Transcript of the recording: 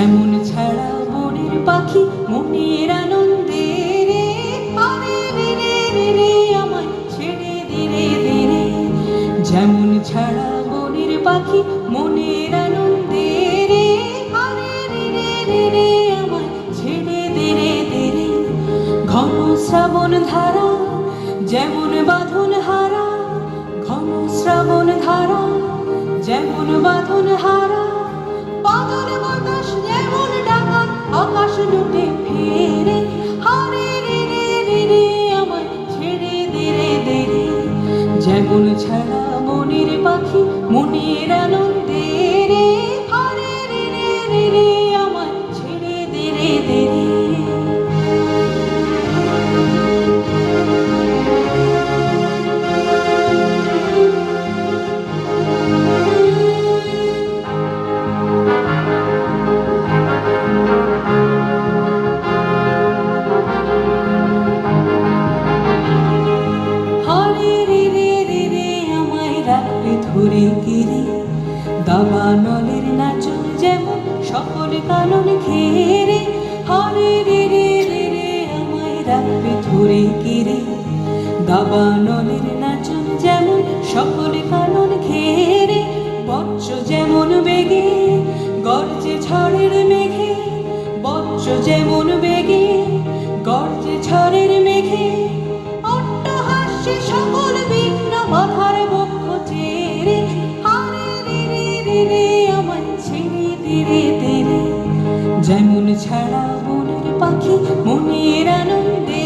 যেমন ছাড়া বনের পাখি মনের আনন্দে রে, আরে রে রে রে রে আমায় ছেড়ে দে রে দে রে। যেমন ছাড়া বনের পাখি মনের আনন্দে রে, আরে রে রে রে রে আমায় ছেড়ে দে রে দে রে। ঘন শ্রাবণ ধারা যেমন বাঁধন হারা, ঘন শ্রাবণ ধারা যেমন বাঁধন হারা, বাদল বাতাস যেমন ডাকা আকাশ লুটে ফেরে, হারে রে রে রে রে আমায় ছেড়ে দে রে দে রে। যেমন ছাড়া মনের পাখি মনের আনন্দে রে, হারে রে রে রে রে আমায় ছেড়ে দে রে দে রে। ধরে গিরে দাবানলের নাচন যেমন সকল কানন ঘেরে, হরে রে রে রে রে আমায় রাখবে ধরে গিরে দাবানলের নাচন যেমন সকল কানন ঘেরে। বজ্র যেমন বেগে গর্জে ঝড়ের মেঘে, বজ্র যেমন বেগে গর্জে ঝড়ের মেঘে, অট্টহাস্যে সকল বিঘ্ন বাধার বক্ষ চেরে, হারে রে রে রে রে আমায় ছেড়ে দে রে দে রে। যেমন ছাড়া বনের পাখি মনের আনন্দে